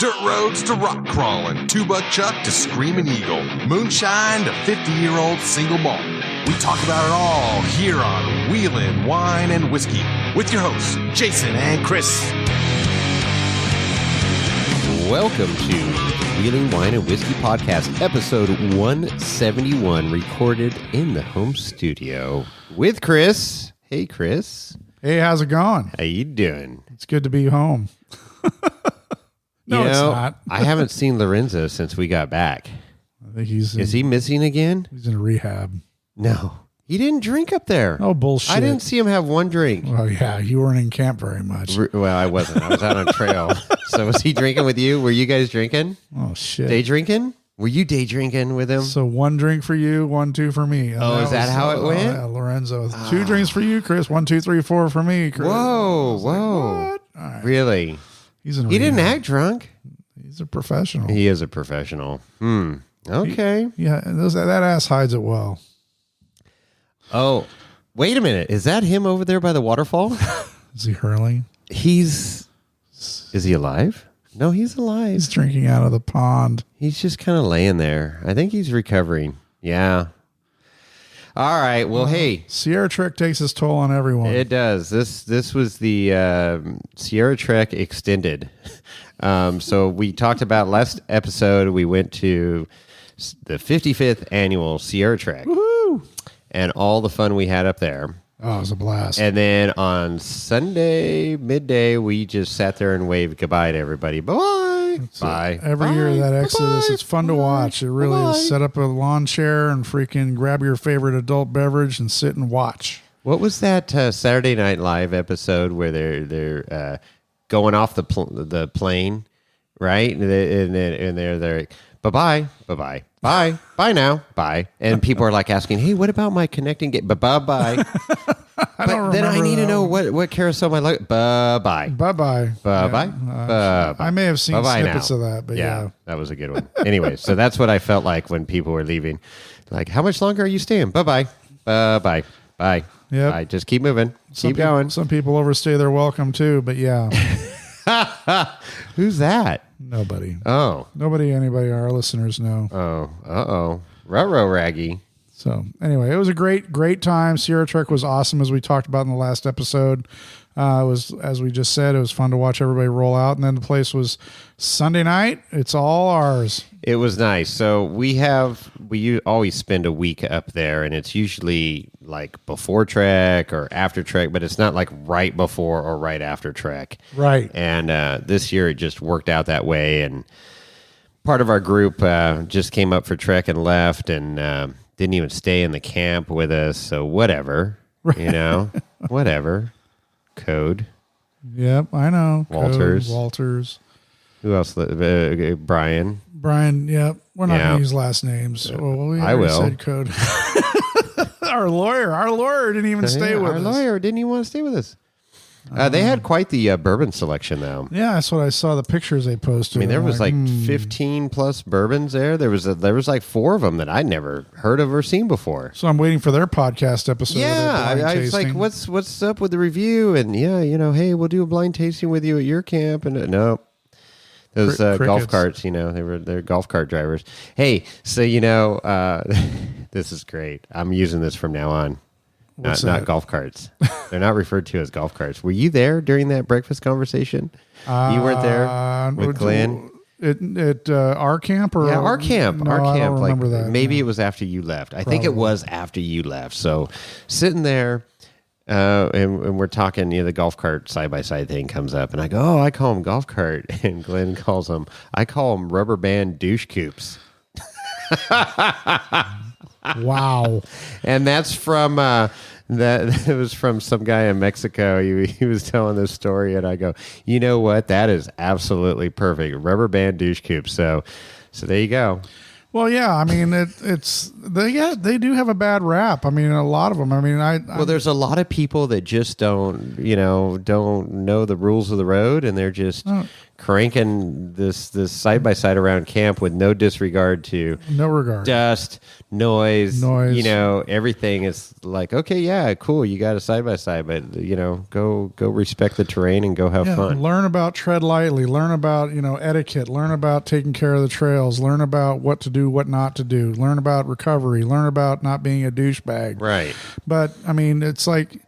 Dirt roads to rock crawling, two-buck chuck to screaming eagle, moonshine to 50-year-old single malt. We talk about it all here on Wheelin' Wine and Whiskey with your hosts, Jason and Chris. Welcome to the Wheelin' Wine and Whiskey Podcast, episode 171, recorded in the home studio with Chris. Hey, Chris. Hey, how's it going? How you doing? It's good to be home. No, it's not. I haven't seen Lorenzo since we got back. I think is he missing again? He's in rehab. No. He didn't drink up there. Oh, bullshit. I didn't see him have one drink. Oh, yeah. You weren't in camp very much. Well, I wasn't. I was out on trail. So was he drinking with you? Were you guys drinking? Oh, shit. Day drinking? Were you day drinking with him? So one drink for you, 1, 2 for me. And is that how it went? Yeah, Lorenzo. 2 drinks for you, Chris. 1, 2, 3, 4 for me, Chris. Whoa. Like, what? All right. Really? He's in He rehab. didn't act drunk. He's a professional. He is a professional. Okay. Yeah, and that ass hides it well. Oh, wait a minute. Is that him over there by the waterfall? Is he hurling? Is he alive? No, he's alive. He's drinking out of the pond. He's just kind of laying there. I think he's recovering. Yeah. All right. Well, hey. Sierra Trek takes its toll on everyone. It does. This was the Sierra Trek Extended. So we talked about last episode. We went to the 55th annual Sierra Trek. Woohoo! And all the fun we had up there. Oh, it was a blast. And then on Sunday, midday, we just sat there and waved goodbye to everybody. Bye. Bye. Every year that Exodus, it's fun to watch. It really is. Set up a lawn chair and freaking grab your favorite adult beverage and sit and watch. What was that Saturday Night Live episode where they're going off the plane, right? And they're like, bye-bye, bye-bye. Bye. Bye now. Bye. And people are like asking, hey, what about my connecting gate? Bye-bye. But then I need to know what carousel my like. Bye-bye. Bye-bye. Bye-bye. Bye-bye. I may have seen Bye-bye snippets now. of that, but yeah. That was a good one. Anyway, so that's what I felt like when people were leaving. Like, how much longer are you staying? Bye-bye. Bye-bye. Bye. Yep. Bye. Just keep moving. Keep going. Some people overstay their welcome too, but yeah. Who's that? Nobody. Oh. Anybody our listeners know. Oh. Uh-oh. Ruh-roh, Raggy. So anyway, it was a great time. Sierra Trek was awesome, as we talked about in the last episode. It was, as we just said, it was fun to watch everybody roll out. And then the place was Sunday night. It's all ours. It was nice. So we always spend a week up there, and it's usually like before Trek or after Trek, but it's not like right before or right after Trek. Right. And this year it just worked out that way. And part of our group just came up for Trek and left, and didn't even stay in the camp with us. So whatever, whatever. Code. Yep, I know. Walters. Walters. Who else? Brian. Yep. We're not going to use last names. Well, I will. Said Code. Our lawyer didn't even stay with us. Our lawyer didn't even want to stay with us. They had quite the bourbon selection, though. Yeah, that's what I saw. The pictures they posted. I mean, there was like 15 plus bourbons there. There was like 4 of them that I'd never heard of or seen before. So I'm waiting for their podcast episode. Yeah, I was like, what's up with the review? And yeah, hey, we'll do a blind tasting with you at your camp. And no, those golf carts, they're golf cart drivers. Hey, so this is great. I'm using this from now on. Not golf carts. They're not referred to as golf carts. Were you there during that breakfast conversation? You weren't there with Glenn? At our camp? Or our camp. No, our camp. I don't remember that. Maybe it was after you left. I think it was after you left. So sitting there, and we're talking, the golf cart side-by-side thing comes up. And I go, oh, I call them golf cart. And Glenn calls them, I call them rubber band douche coupes. Wow. And that's from it was from some guy in Mexico. He was telling this story, and I go, you know what? That is absolutely perfect. Rubber band douche coupe. So there you go. Well, yeah. I mean, they do have a bad rap. I mean, a lot of them. I mean, well, there's a lot of people that just don't know the rules of the road, and they're just cranking this side by side around camp with no disregard to dust, noise. You know, everything is like, okay, yeah, cool, you got a side by side, but you know, go respect the terrain and go have fun. Learn about tread lightly. Learn about etiquette. Learn about taking care of the trails. Learn about what to do, what not to do. Learn about recovery. Learn about not being a douchebag. Right. But I mean, it's like.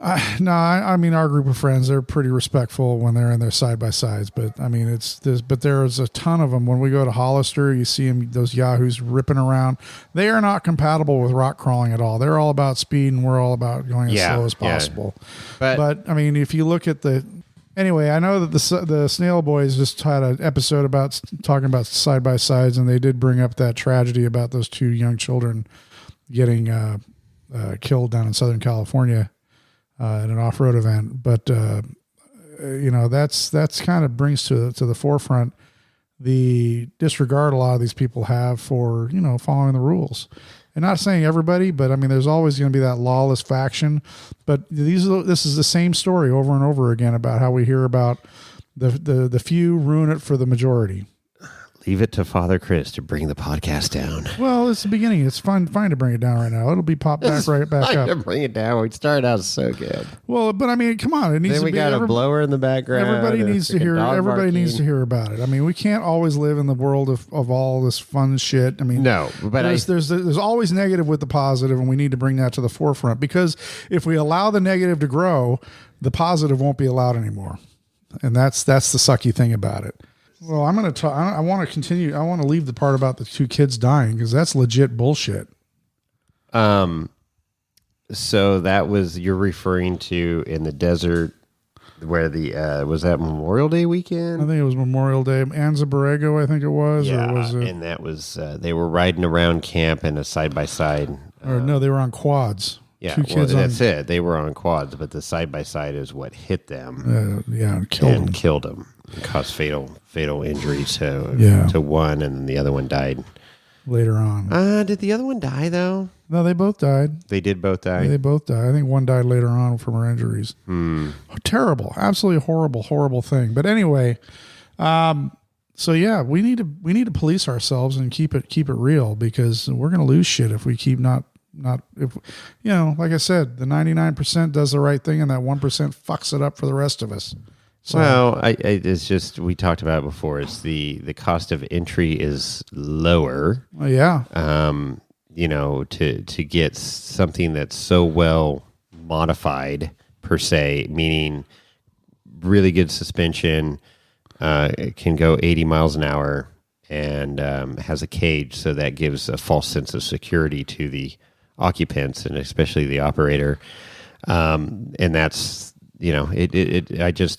I mean, our group of friends, they're pretty respectful when they're in their side-by-sides, but I mean, there's a ton of them. When we go to Hollister, you see them, those yahoos ripping around. They are not compatible with rock crawling at all. They're all about speed and we're all about going as slow as possible. But I mean, if you look at anyway, I know that the Snail Boys just had an episode about talking about side-by-sides, and they did bring up that tragedy about those 2 young children getting killed down in Southern California. At an off-road event, but that's kind of brings to the forefront the disregard a lot of these people have for following the rules. And not saying everybody, but I mean, there's always going to be that lawless faction. But this is the same story over and over again about how we hear about the few ruin it for the majority. Leave it to Father Chris to bring the podcast down. Well, it's the beginning. It's fine to bring it down right now. It'll be popped right back up. To bring it down. We started out so good. Well, but I mean, come on. It needs then we got a blower in the background. Everybody needs to hear. Everybody needs to hear about it. I mean, we can't always live in the world of all this fun shit. I mean, no. But there's always negative with the positive, and we need to bring that to the forefront, because if we allow the negative to grow, the positive won't be allowed anymore, and that's the sucky thing about it. Well, I'm going to talk. I want to continue. I want to leave the part about the 2 kids dying, because that's legit bullshit. So that was, you're referring to in the desert where was that Memorial Day weekend? I think it was Memorial Day. Anza Borrego, I think it was. Yeah, or was it, and that was, they were riding around camp in a side-by-side. Or no, they were on quads. Yeah, 2 kids that's it. They were on quads, but the side-by-side is what hit them. And killed them. And caused fatal injuries to one, and the other one died later on. Did the other one die though? No, they both died. They did both die. Yeah, they both died. I think one died later on from her injuries. Oh, terrible, absolutely horrible thing. But anyway, so yeah, we need to police ourselves and keep it real, because we're gonna lose shit if we keep not if like I said, the 99% does the right thing and that 1% fucks it up for the rest of us. So, well, it's just, we talked about it before. It's the cost of entry is lower. Yeah. To get something that's so well modified per se, meaning really good suspension, it can go 80 miles an hour, and has a cage, so that gives a false sense of security to the occupants and especially the operator. And that's,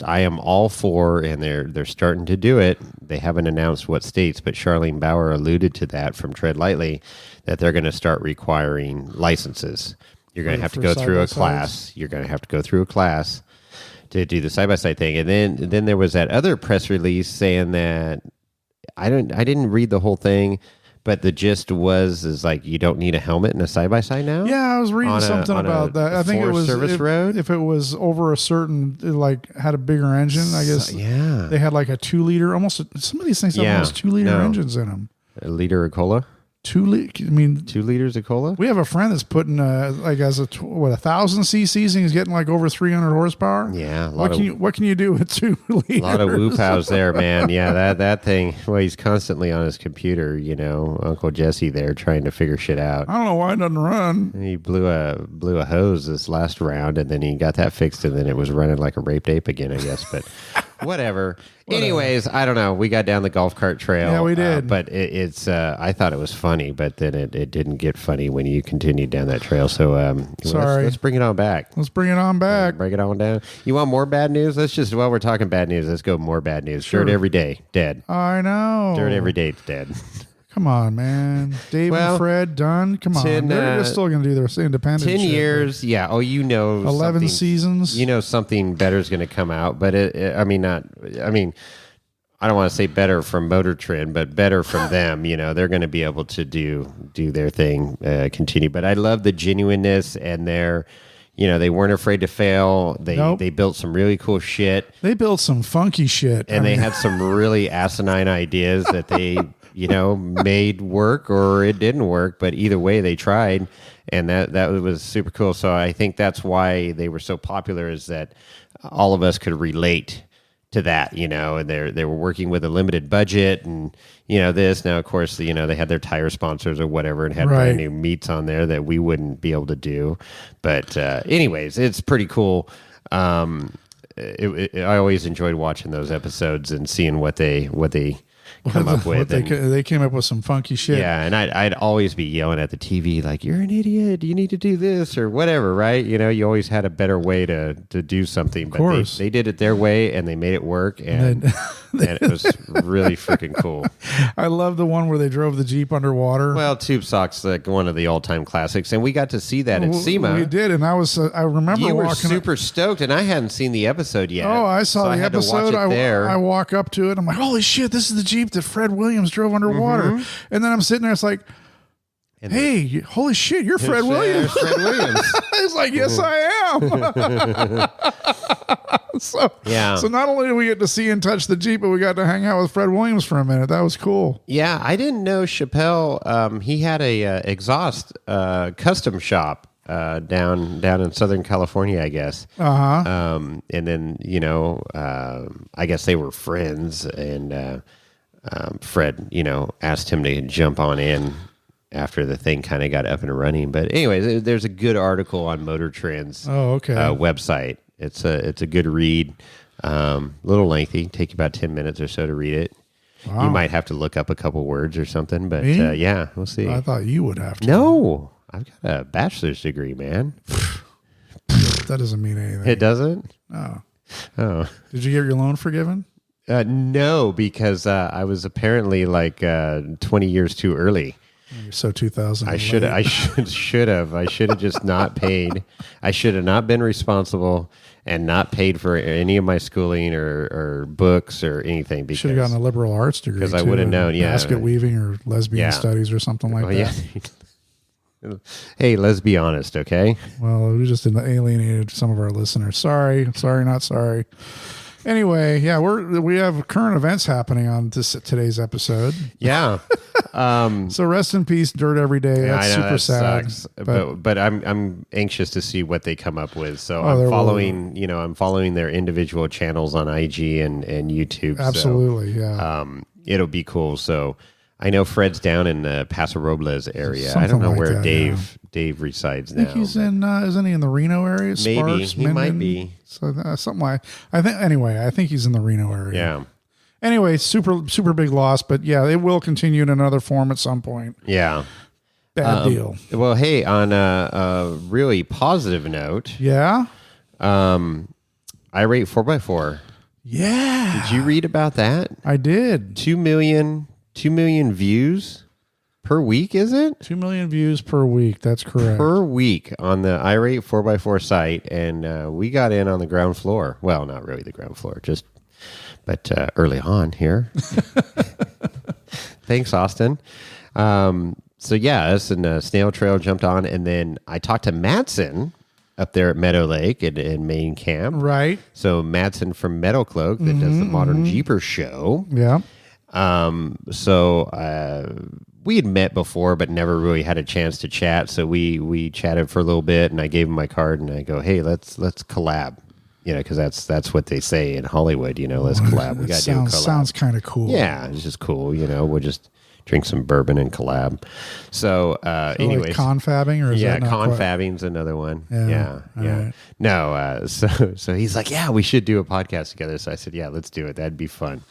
I am all for, and they're starting to do it. They haven't announced what states, but Charlene Bauer alluded to that from Tread Lightly, that they're going to start requiring licenses. You're going to have to go through a class. You're going to have to go through a class to do the side-by-side thing. And then there was that other press release saying that, I didn't read the whole thing, but the gist is like, you don't need a helmet in a side-by-side now? Yeah, I was reading something about that. I think it was service road. If it was over a certain, had a bigger engine, I guess. Yeah. They had like a 2-liter, some of these things have almost 2-liter engines in them. A liter of cola? 2 liters of cola? We have a friend that's putting as 1,000 cc's, and he's getting like over 300 horsepower. Yeah. What can you do with 2 liters? A lot of whoop-hows there, man. Yeah, that thing. Well, he's constantly on his computer, Uncle Jesse there trying to figure shit out. I don't know why it doesn't run. He blew a hose this last round, and then he got that fixed, and then it was running like a raped ape again, I guess. But whatever. Anyways, I don't know. We got down the golf cart trail. Yeah, we did. But it's I thought it was funny, but then it didn't get funny when you continued down that trail. So sorry. Let's bring it on back. Let's bring it on back. Bring it on down. You want more bad news? While we're talking bad news, let's go more bad news. Sure. Dirt every day, dead. I know. Dirt every day, dead. Come on, man. Dave and Fred done. Come on. They're still going to do their independent 10 shit, years. Yeah. Oh, 11 seasons. Something better is going to come out, but I don't want to say better from Motor Trend, but better from them. They're going to be able to do their thing, continue. But I love the genuineness and their, they weren't afraid to fail. They built some really cool shit. They built some funky shit. And they had some really asinine ideas that they, made work or it didn't work. But either way, they tried. And that was super cool. So I think that's why they were so popular, is that all of us could relate to that, and they were working with a limited budget and, this. Now, of course, they had their tire sponsors or whatever and had brand new meats on there that we wouldn't be able to do. But anyways, it's pretty cool. I always enjoyed watching those episodes and seeing what they come up with. They came up with some funky shit. Yeah, and I'd always be yelling at the TV like, "You're an idiot! You need to do this or whatever." Right? You always had a better way to do something, but they did it their way and they made it work, and it was really freaking cool. I love the one where they drove the Jeep underwater. Well, Tube Sock's like one of the all-time classics, and we got to see that at SEMA. We did, and I remember you were walking super stoked, and I hadn't seen the episode yet. Oh, I saw the episode. I walk up to it. I'm like, holy shit, this is the Jeep that Fred Williams drove underwater. Mm-hmm. And then I'm sitting there, it's like, hey, holy shit, you're Fred Williams. Fred Williams. He's like, yes, I am. So not only did we get to see and touch the Jeep, but we got to hang out with Fred Williams for a minute. That was cool. Yeah, I didn't know Chappelle, he had a exhaust custom shop down in Southern California, I guess. And then, I guess they were friends, and Fred, asked him to jump on in after the thing kind of got up and running. But anyway, there's a good article on Motor Trend's website. It's a good read. A little lengthy, take you about 10 minutes or so to read it. Wow. You might have to look up a couple words or something, but yeah, we'll see. I thought you would have to. No, I've got a bachelor's degree, man. That doesn't mean anything. It doesn't? No. Oh. Did you get your loan forgiven? No, because I was apparently like 20 years too early. You're so 2000. I should have. I should have just not paid. I should have not been responsible and not paid for any of my schooling or books or anything. Because should have gotten a liberal arts degree because I would have known. Yeah, basket weaving or lesbian studies or something like that. Yeah. Hey, let's be honest, okay? Well, we just alienated some of our listeners. Sorry, not sorry. Anyway, yeah, we have current events happening on today's episode. Yeah. So rest in peace, Dirt Every Day. That's super sad. Sucks. But I'm anxious to see what they come up with. So I'm following their individual channels on IG and YouTube. Absolutely, yeah. It'll be cool. So I know Fred's down in the Paso Robles area. Something I don't know like where that, Dave resides now. I think he's in. Isn't he in the Reno area? Maybe Sparks, he might be. So something like. I think anyway. I think he's in the Reno area. Yeah. Anyway, super big loss, but yeah, it will continue in another form at some point. Yeah. Bad deal. Well, hey, on a really positive note. Yeah. I rate 4x4. Yeah. Did you read about that? I did. 2 million views per week, is it? 2 million views per week. That's correct. Per week on the iRate 4x4 site, and we got in on the ground floor. Well, not really the ground floor, but early on here. Thanks, Austin. So yeah, us and Snail Trail jumped on, and then I talked to Madsen up there at Meadow Lake in Main Camp. Right. So Madsen from Meadow Cloak that does the Modern Jeeper show. Yeah. So we had met before, but never really had a chance to chat. So we chatted for a little bit, and I gave him my card, and I go, "Hey, let's collab." Because that's what they say in Hollywood. Let's collab. We got to do a collab. Sounds kind of cool. Yeah, it's just cool. We'll just drink some bourbon and collab. So, anyways, like confabbing, or is that not confabbing's another one. Yeah. Right. No, so he's like, yeah, we should do a podcast together. So I said, yeah, let's do it. That'd be fun.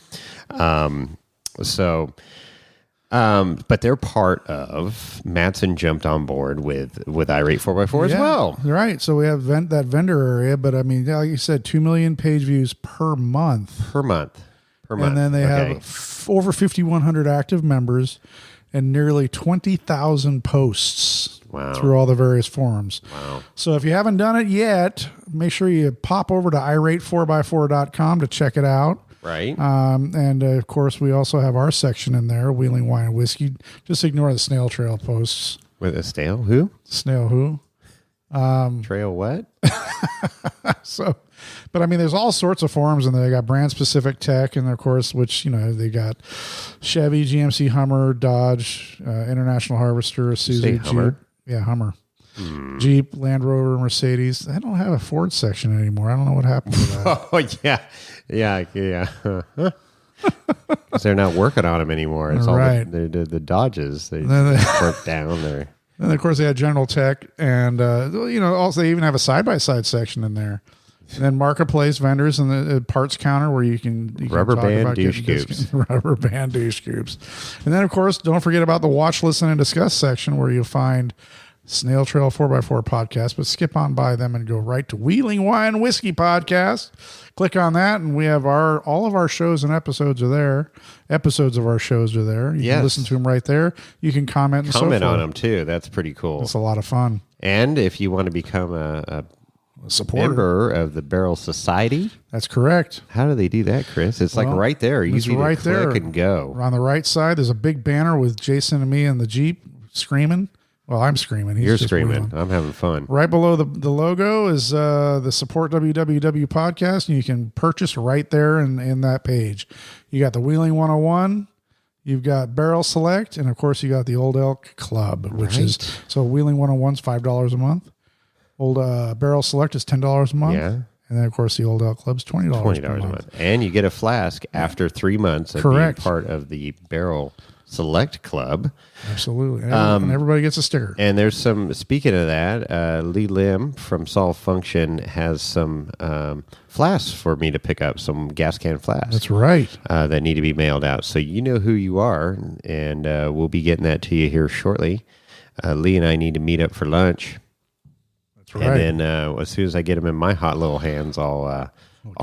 But they're part of Madsen jumped on board with iRate 4x4 as well. Right. So we have that vendor area, but I mean, like you said, 2 million page views per month. And then they have over 5,100 active members and nearly 20,000 posts through all the various forums. Wow. So if you haven't done it yet, make sure you pop over to irate4x4.com to check it out. Right. And of course, we also have our section in there, Wheeling Wine and Whiskey. Just ignore the Snail Trail posts. With a snail? Who? Snail who? Trail what? So, but I mean, there's all sorts of forums, and they got brand specific tech, and of course, which, you know, they got Chevy, GMC, Hummer, Dodge, International Harvester, Isuzu, Hummer? Jeep. Yeah, Hummer. Jeep, Land Rover, Mercedes. They don't have a Ford section anymore. I don't know what happened to that. Oh, yeah. 'Cause they're not working on them anymore. It's all Right. the Dodges. They work down there. And of course, they had General Tech, and you know, also they even have a side-by-side section in there. And then marketplace vendors and the parts counter where you can Rubber talk band about douche getting scoops. rubber band douche scoops. And then, of course, don't forget about the watch, listen, and discuss section where you'll find Snail Trail 4x4 podcast, but skip on by them and go right to Wheeling Wine Whiskey podcast. Click on that, and we have all of our shows and episodes are there. Episodes of our shows are there. You can listen to them right there. You can comment and Comment so forth. on them too. That's pretty cool. It's a lot of fun. And if you want to become a Supporter. member of the Barrel Society, That's correct. how do they do that, Chris? It's like right there. It's Easy right to click there. and go. On the right side, there's a big banner with Jason and me in the Jeep screaming. Well, I'm screaming. He's You're just screaming. wheeling. I'm having fun. Right below the logo is the Support WWW podcast, and you can purchase right there in that page. You got the Wheeling 101, you've got Barrel Select, and of course you got the Old Elk Club, which is so Wheeling 101 is $5 a month. Old Barrel Select is $10 a month. Yeah. And then of course the Old Elk Club's $20 $20 a month. And you get a flask after 3 months of Correct. being part of the Barrel Select Club. Absolutely. And everybody gets a sticker. And there's some, speaking of that, Lee Lim from Solve Function has some flasks for me to pick up, some gas can flasks. That's right. That need to be mailed out. So you know who you are, and we'll be getting that to you here shortly. Lee and I need to meet up for lunch. That's right. And then as soon as I get them in my hot little hands, I'll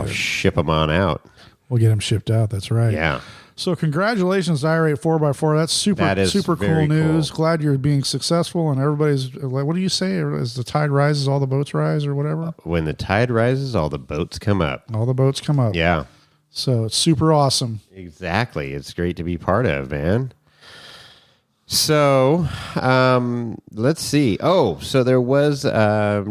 ship them on out. We'll get them shipped out. That's right. Yeah. So congratulations, Irate 4x4. That's super cool very news. cool. Glad you're being successful, and everybody's like, what do you say? As the tide rises, all the boats rise, or whatever? When the tide rises, all the boats come up. All the boats come up. Yeah. So it's super awesome. Exactly. It's great to be part of, man. So let's see. Oh, so there was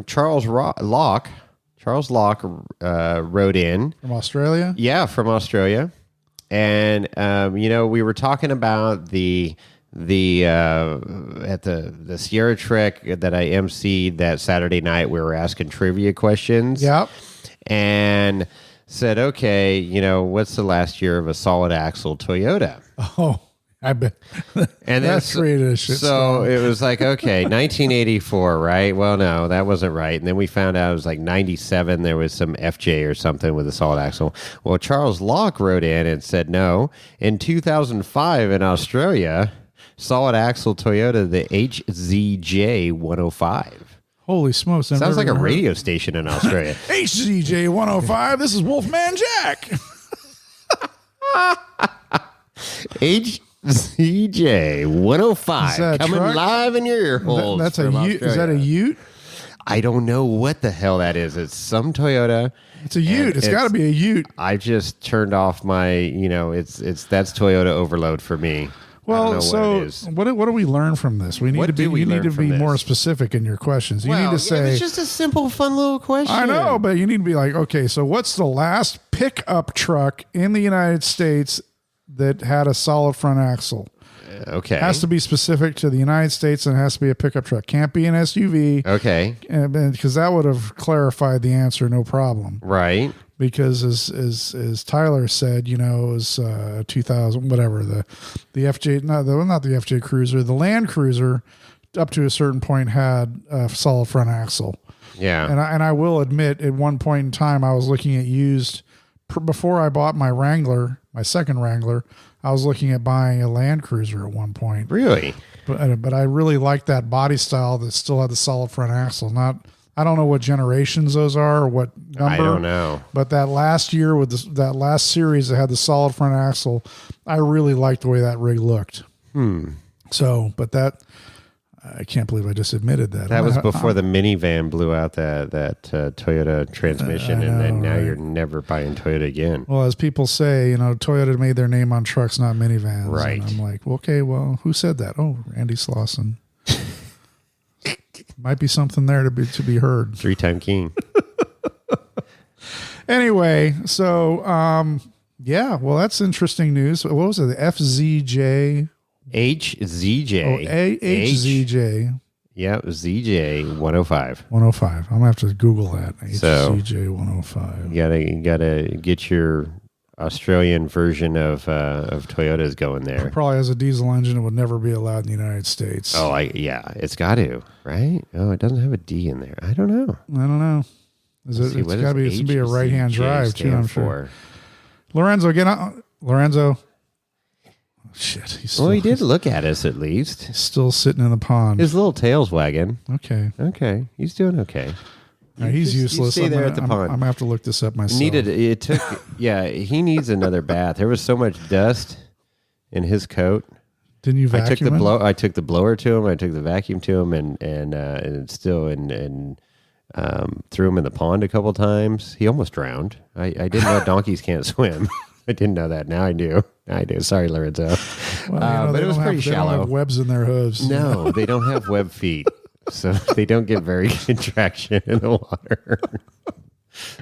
Charles Locke. Charles Locke wrote in. From Australia? Yeah, from Australia. And we were talking about the at the Sierra Trek that I emceed that Saturday night. We were asking trivia questions. Yep. And said, okay, what's the last year of a solid axle Toyota? Oh, I bet. And that's created a shit. So it was like, okay, 1984, right? Well, no, that wasn't right. And then we found out it was like 97. There was some FJ or something with a solid axle. Well, Charles Locke wrote in and said, no, in 2005 in Australia, solid axle Toyota, the HZJ 105. Holy smokes. Sounds like a radio station in Australia. HZJ 105. This is Wolfman Jack. HZJ 105 coming truck? live in your ear holes. That's a Ute. Is that a Ute? I don't know what the hell that is. It's some Toyota. It's a Ute. It's got to be a Ute. I just turned off my, that's Toyota overload for me. Well, so what do we learn from this? We need to be more specific in your questions. You need to say it's just a simple, fun little question. I know, but you need to be like, okay, so what's the last pickup truck in the United States that had a solid front axle? Okay. Has to be specific to the United States and it has to be a pickup truck. Can't be an SUV. Okay. Because that would have clarified the answer, no problem. Right. Because as Tyler said, it was 2000, whatever, the FJ, not the FJ Cruiser, the Land Cruiser up to a certain point had a solid front axle. Yeah. And I will admit at one point in time, I was looking at used before I bought my Wrangler, my second Wrangler, I was looking at buying a Land Cruiser at one point. Really? But I really liked that body style that still had the solid front axle. I don't know what generations those are or what number. I don't know. But that last year with that last series that had the solid front axle, I really liked the way that rig looked. So, but I can't believe I just admitted that. That was before the minivan blew out that Toyota transmission, and then now you're never buying Toyota again. Well, as people say, Toyota made their name on trucks, not minivans. Right. And I'm like, well, okay, well, who said that? Oh, Randy Slauson. Might be something there to be heard. 3-time king. Anyway, so yeah, well, that's interesting news. What was it? The FZJ. HZJ. Oh, HZJ. Yeah, it was ZJ 105. 105. I'm gonna have to Google that. HZJ 105. You gotta get your Australian version of Toyotas going there. It probably has a diesel engine. It would never be allowed in the United States. Oh, it's got to, right? Oh, it doesn't have a D in there. I don't know. It's got to be a right-hand drive too, I'm sure. Lorenzo, get on. Lorenzo. Shit. He did look at us at least. He's still sitting in the pond. His little tail's wagging. Okay. He's doing okay. He's useless. Stay there at the pond. I'm going to have to look this up myself. He needs another bath. There was so much dust in his coat. Didn't you vacuum him? I took the blower to him. I took the vacuum to him and threw him in the pond a couple times. He almost drowned. I didn't know donkeys can't swim. I didn't know that. Now I do. Sorry, Lorenzo. Well, but it was pretty shallow. They don't have webs in their hooves. No, they don't have web feet. So they don't get very good traction in the water.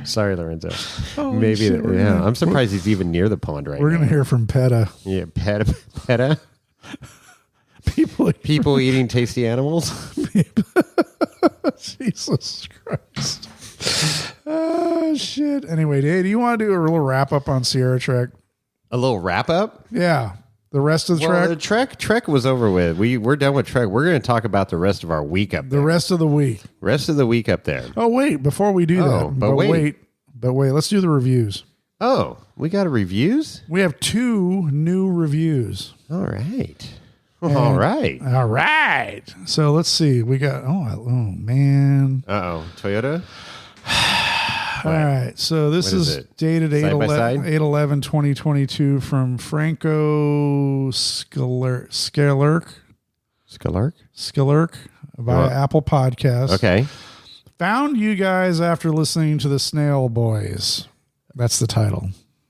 Sorry, Lorenzo. I'm surprised he's even near the pond right now. We're going to hear from PETA. Yeah, PETA? People eating tasty animals? Jesus Christ. Oh, shit. Anyway, Dave, do you want to do a little wrap-up on Sierra Trek? A little wrap-up? Yeah. The rest of the Trek? The Trek was over with. We're done with Trek. We're going to talk about the rest of our week up there. The rest of the week. Rest of the week up there. Oh, wait. Before we do that. But wait. Let's do the reviews. Oh, we got reviews? We have 2 new reviews. All right. All right. So let's see. We got, oh man. Uh-oh. Toyota? All right. So this is dated 8/11/2022 from Franco Scalark via Apple Podcasts. Okay. Found you guys after listening to the Snail Boys. That's the title.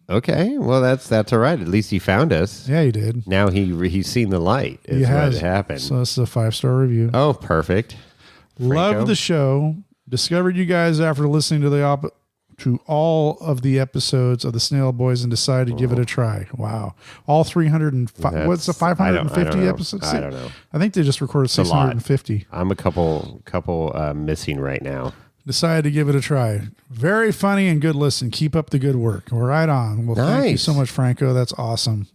Okay. Well, that's all right. At least he found us. Yeah, he did. Now he's seen the light. Is what happened. So this is a 5-star review. Oh, perfect. Love the show. Discovered you guys after listening to all of the episodes of the Snail Boys and decided to give it a try. Wow. All 305. What's the 550 episodes? I don't know. I think they just recorded 650. I'm a couple missing right now. Decided to give it a try. Very funny and good listen. Keep up the good work. We're right on. Well, Thank you so much, Franco. That's awesome.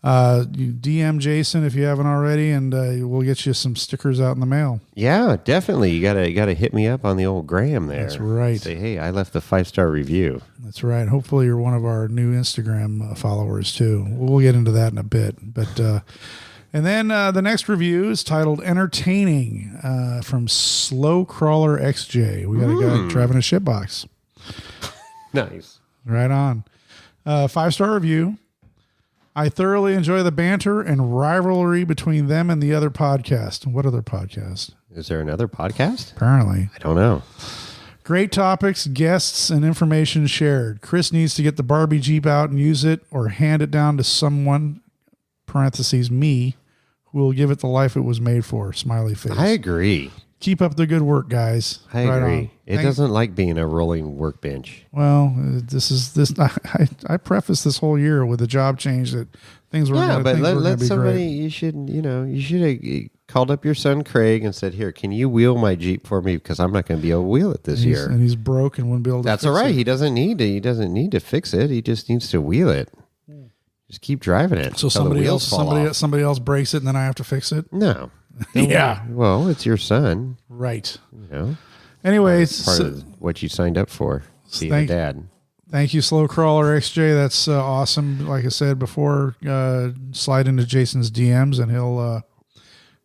You DM Jason if you haven't already, and we'll get you some stickers out in the mail. Yeah, definitely. You gotta hit me up on the old Gram there. That's right. Say, hey, I left the 5-star review. That's right. Hopefully, you're one of our new Instagram followers too. We'll get into that in a bit, but. And then the next review is titled Entertaining from Slow Crawler XJ. We got a guy driving a shitbox. Nice. Right on. 5-star review. I thoroughly enjoy the banter and rivalry between them and the other podcast. What other podcast? Is there another podcast? Apparently. I don't know. Great topics, guests, and information shared. Chris needs to get the Barbie Jeep out and use it or hand it down to someone, parentheses, me, who will give it the life it was made for. Smiley face. I agree. Keep up the good work, guys. I agree. It doesn't like being a rolling workbench. Well, I prefaced this whole year with a job change that things were going to be let somebody. Great. You should have called up your son Craig and said, "Here, can you wheel my Jeep for me? Because I'm not going to be able to wheel it this year." And he's broke and wouldn't be able to. That's all right. He doesn't need to. He doesn't need to fix it. He just needs to wheel it. Just keep driving it. So somebody else breaks it, and then I have to fix it. No. Yeah. Well, it's your son. Right. You know. Anyways. Part of what you signed up for. Being a dad. Thank you, Slow Crawler XJ. That's awesome. Like I said before, slide into Jason's DMs and he'll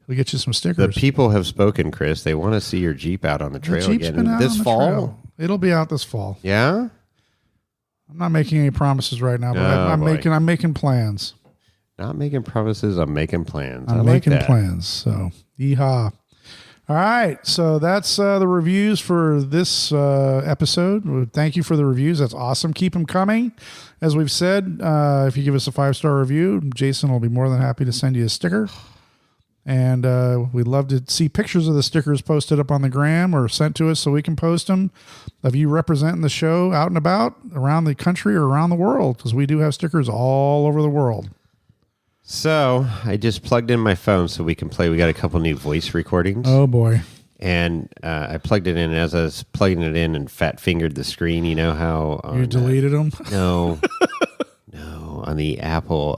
get you some stickers. The people have spoken, Chris. They want to see your Jeep out on the trail again. This fall? Trail. It'll be out this fall. Yeah? I'm not making any promises right now, but I'm making plans. Not making promises. I'm making plans. I'm making plans. So, yeehaw. All right. So that's the reviews for this episode. Thank you for the reviews. That's awesome. Keep them coming. As we've said, if you give us a 5-star review, Jason will be more than happy to send you a sticker. And we'd love to see pictures of the stickers posted up on the gram or sent to us so we can post them of you representing the show out and about around the country or around the world, because we do have stickers all over the world. So I just plugged in my phone so we can play. We got a couple new voice recordings. Oh, boy. And I plugged it in. As I was plugging it in and fat fingered the screen, you know how... You deleted them? No. No. On the Apple...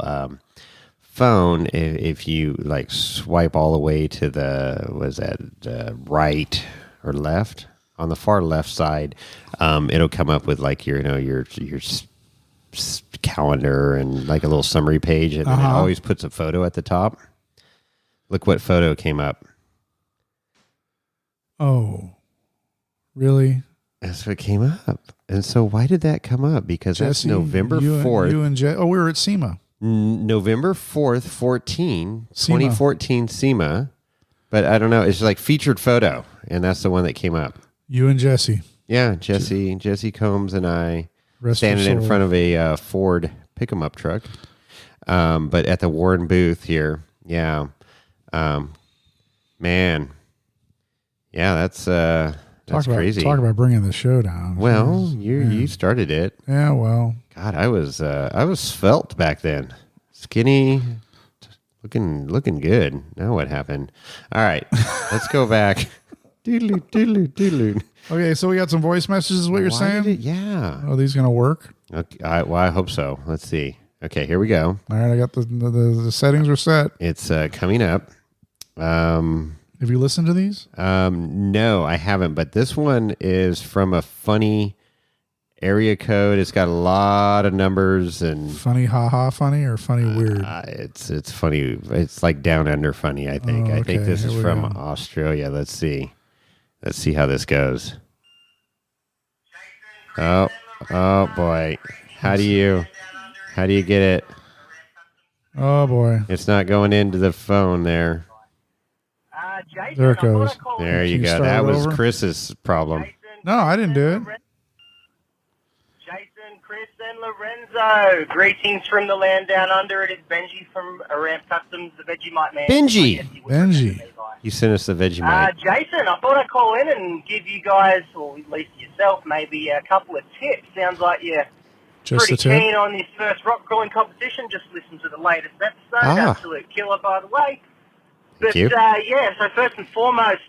phone, if you like swipe all the way to the right or left, on the far left side, it'll come up with like your calendar and like a little summary page, and then it always puts a photo at the top. Look what photo came up. Oh, really? That's what came up. And so why did that come up? Because Jesse, that's November 4th. We were at SEMA. November 4th, 2014 SEMA. But I don't know. It's like featured photo. And that's the one that came up. You and Jesse. Yeah, Jesse Combs and I standing in front of a Ford pick-em-up truck. But at the Warren booth here. Yeah. Man. Yeah, that's crazy. Talk about bringing the show down. Well, you started it. Yeah, well. God, I was svelte back then, skinny, looking good. Now what happened? All right, let's go back. Doodaloo. Okay, so we got some voice messages. Is what you're saying? Yeah. Are these gonna work? Okay, I hope so. Let's see. Okay, here we go. All right, I got the settings are set. It's coming up. Have you listened to these? No, I haven't. But this one is from a funny area code. It's got a lot of numbers and funny, funny, or funny weird. It's funny. It's like down under funny. I think. Oh, okay. I think this is from Australia. Let's see how this goes. Oh boy! How do you get it? Oh boy! It's not going into the phone there. Jason, there it goes. There you go. That was Chris's problem. No, I didn't do it. Jason, Chris, and Lorenzo. Greetings from the land down under. It is Benji from Ramp Customs, the Vegemite man. Benji. You sent us the Vegemite. Jason, I thought I'd call in and give you guys, or at least yourself, maybe a couple of tips. Sounds like you're pretty keen on this first rock crawling competition. Just listen to the latest episode. Absolute killer, by the way. But, so first and foremost,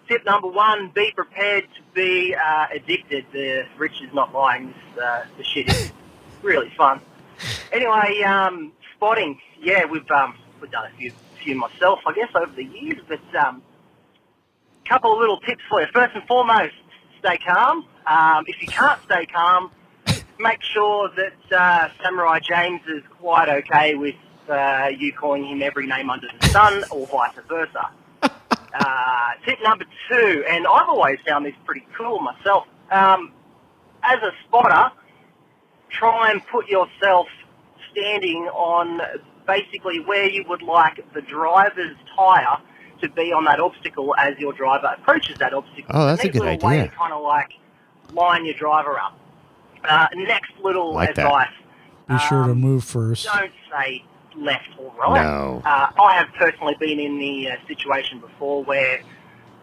tip number one, be prepared to be addicted. Rich is not lying. The shit is really fun. Anyway, spotting. Yeah, we've done a few myself, I guess, over the years. But couple of little tips for you. First and foremost, stay calm. If you can't stay calm, make sure that Samurai James is quite okay with you calling him every name under the sun, or vice versa. Tip number two, and I've always found this pretty cool myself. As a spotter, try and put yourself standing on basically where you would like the driver's tyre to be on that obstacle as your driver approaches that obstacle. Oh, that's a good idea. Way to kind of like line your driver up. Next little advice. Be sure to move first. Don't say left or right. No. I have personally been in the situation before where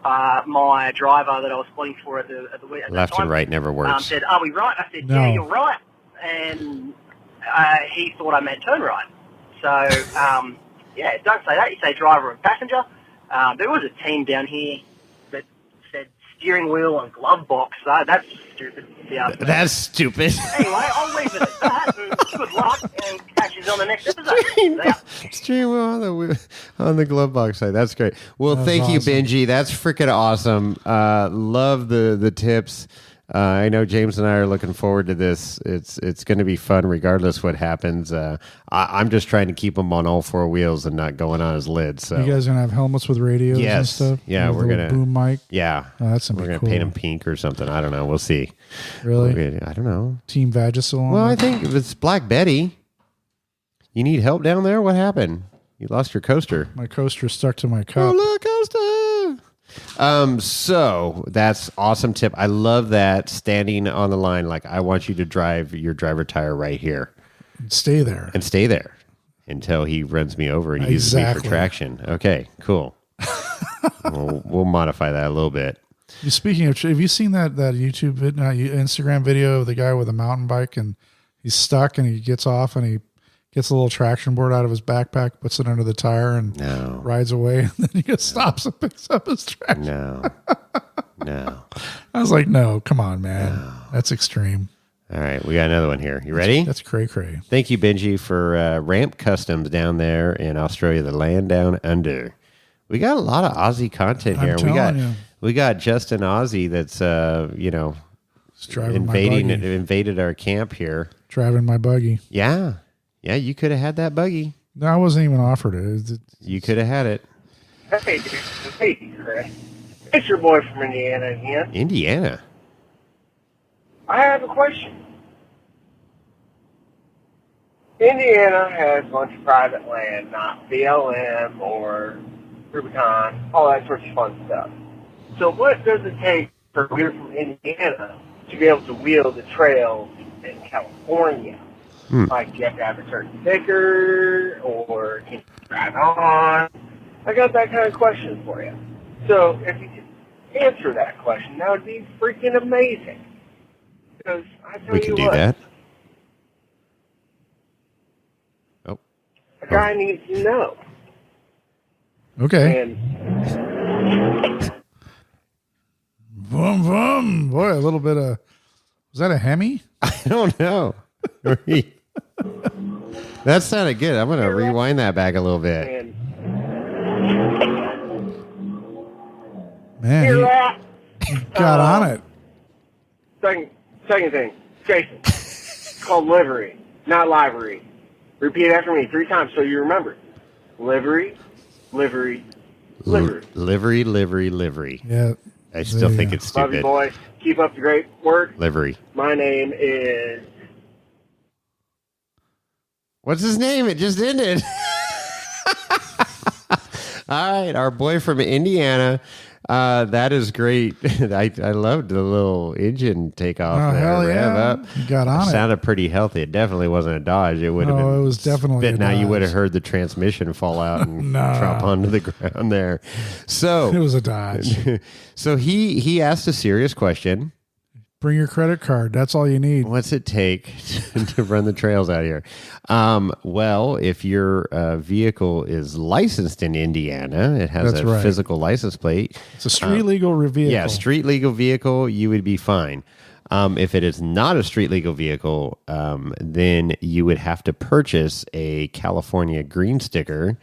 my driver that I was spotting for at the left time, and right never works. Said, "Are we right?" I said, No. "Yeah, you're right." And he thought I meant turn right. So don't say that. You say driver and passenger. There was a team down here that said steering wheel and glove box. That's stupid. That's stupid. Anyway, I'll leave it at that. And good luck, and catch you on the next episode. Steering wheel on the glove box side. That's great. Well, thank you, awesome. Benji. That's freaking awesome. Love the tips. I know James and I are looking forward to this. It's going to be fun regardless what happens. I'm just trying to keep him on all four wheels and not going on his lid. So you guys gonna have helmets with radios and stuff? Yeah, we're gonna boom mic. Yeah, that's we're gonna cool. paint him pink or something. I don't know. We'll see. Really? I don't know. Team Vagisil. Well, I think if it's Black Betty, you need help down there. What happened? You lost your coaster. My coaster stuck to my cup. Roller coaster. So that's awesome tip. I love that, standing on the line. Like, I want you to drive your driver tire right here. Stay there. And stay there. until he runs me over and uses me for traction. Okay, cool. we'll modify that a little bit. Speaking of, have you seen that YouTube video, Instagram video of the guy with a mountain bike and he's stuck and he gets off and he gets a little traction board out of his backpack, puts it under the tire and rides away, and then he just stops and picks up his traction. No. I was like, no, come on, man. That's extreme. All right, we got another one here. You ready? That's cray-cray. Thank you, Benji, for Ramp Customs down there in Australia, the land down under. We got a lot of Aussie content here. We got Justin Aussie that's invaded our camp here. Driving my buggy. Yeah, you could have had that buggy. No, I wasn't even offered it. You could have had it. Hey, Chris. It's your boy from Indiana again. Indiana? I have a question. Indiana has a bunch of private land, not BLM or Rubicon, all that sorts of fun stuff. So what does it take for a wheeler from Indiana to be able to wheel the trails in California? Like, do you have to have a certain sticker, or can you drive on? I got that kind of question for you. So if you could answer that question, that would be freaking amazing. Because I tell we can you do what, that. Oh, a guy needs to know. Okay. And vroom, vroom. Boy, a little bit of, was that a Hemi? I don't know. That sounded good. I'm going to rewind that back a little bit. Man, he got on it. Second thing, Jason. It's called livery, not livery. Repeat after me 3 times so you remember. Livery, livery, livery. Livery, livery, livery. Yeah. I still think it's stupid. Love you, boys. Keep up the great work. Livery. My name is... What's his name? It just ended. All right, our boy from Indiana. That is great. I loved the little engine takeoff. Oh, hell yeah. Up. You got on it. Sounded pretty healthy. It definitely wasn't a Dodge. It would have been. It was definitely spit. a Now Dodge. you would have heard the transmission fall out and drop onto the ground there. So it was a Dodge. So he asked a serious question. Bring your credit card. That's all you need. What's it take to run the trails out here? Well, if your vehicle is licensed in Indiana, it has physical license plate. It's a street legal vehicle. Yeah, street legal vehicle, you would be fine. If it is not a street legal vehicle, then you would have to purchase a California green sticker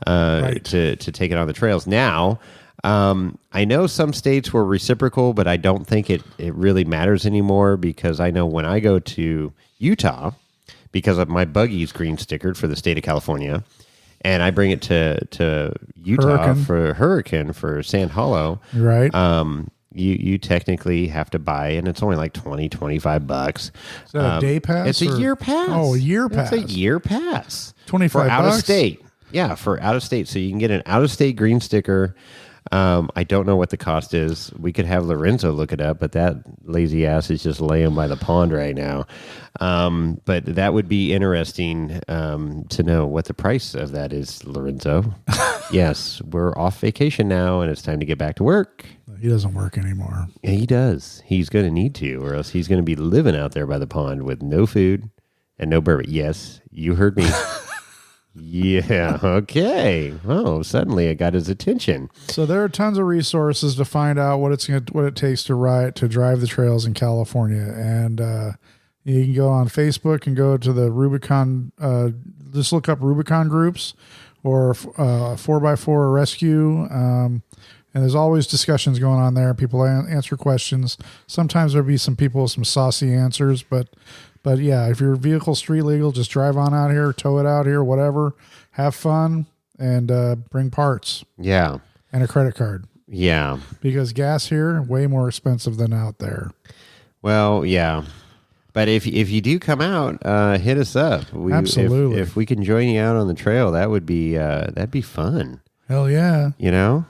to take it on the trails. Now, I know some states were reciprocal, but I don't think it really matters anymore, because I know when I go to Utah, because of my buggy's green stickered for the state of California, and I bring it to Utah for Hurricane for Sand Hollow, right? You technically have to buy, and it's only like $20-$25. Is that a day pass? It's a year pass. Oh, a year pass. It's a year pass. $25 for out of state. Yeah, for out of state. So you can get an out of state green sticker. I don't know what the cost is. We could have Lorenzo look it up, but that lazy ass is just laying by the pond right now. But that would be interesting to know what the price of that is, Lorenzo. Yes, we're off vacation now, and it's time to get back to work. He doesn't work anymore. Yeah, he does. He's going to need to, or else he's going to be living out there by the pond with no food and no bourbon. Yes, you heard me. Yeah. Okay. Oh, suddenly I got his attention. So there are tons of resources to find out what it takes to drive the trails in California, and you can go on Facebook and go to the Rubicon. Just look up Rubicon groups or 4x4 rescue. And there's always discussions going on there. People answer questions. Sometimes there'll be some people with some saucy answers, but yeah, if your vehicle's street legal, just drive on out here, tow it out here, whatever. Have fun and bring parts. Yeah. And a credit card. Yeah. Because gas here, way more expensive than out there. Well, yeah. But if you do come out, hit us up. Absolutely. If we can join you out on the trail, that'd be fun. Hell yeah. You know?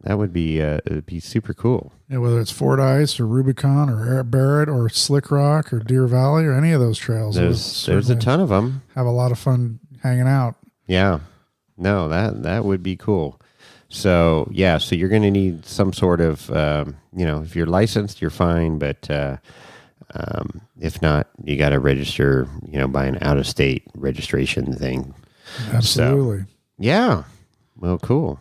That would be it'd be super cool. Yeah, whether it's Fort Ice or Rubicon or Barrett or Slick Rock or Deer Valley or any of those trails. There's a ton of them. Have a lot of fun hanging out. Yeah. No, that would be cool. So, yeah, so you're going to need some sort of, if you're licensed, you're fine. But if not, you got to register, by an out-of-state registration thing. Absolutely. So, yeah. Well, cool.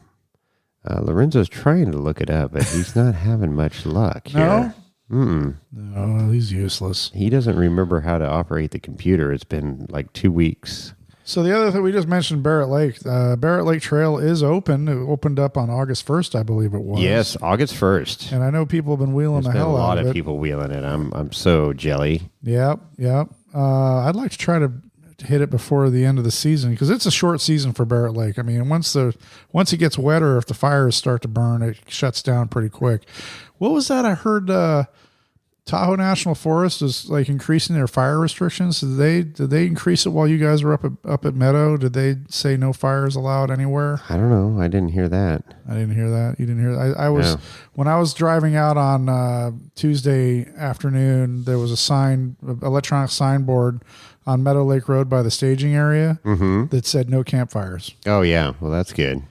Lorenzo's trying to look it up, but he's not having much luck here. No? Mm-mm. No, he's useless. He doesn't remember how to operate the computer. It's been like 2 weeks. So the other thing, we just mentioned Barrett Lake. Barrett Lake Trail is open. It opened up on August 1st, I believe it was. Yes, August 1st. And I know people have been wheeling the hell out of it. There's been a lot of people wheeling it. I'm so jelly. Yep. I'd like to try to hit it before the end of the season because it's a short season for Barrett Lake. I mean, once it gets wetter, if the fires start to burn, it shuts down pretty quick. What was that? I heard Tahoe National Forest is like increasing their fire restrictions. Did they increase it while you guys were up at Meadow? Did they say no fires allowed anywhere? I don't know. I didn't hear that. I didn't hear that. You didn't hear that? I was when I was driving out on Tuesday afternoon. There was a electronic signboard on Meadow Lake Road by the staging area that said no campfires. Oh yeah, well that's good.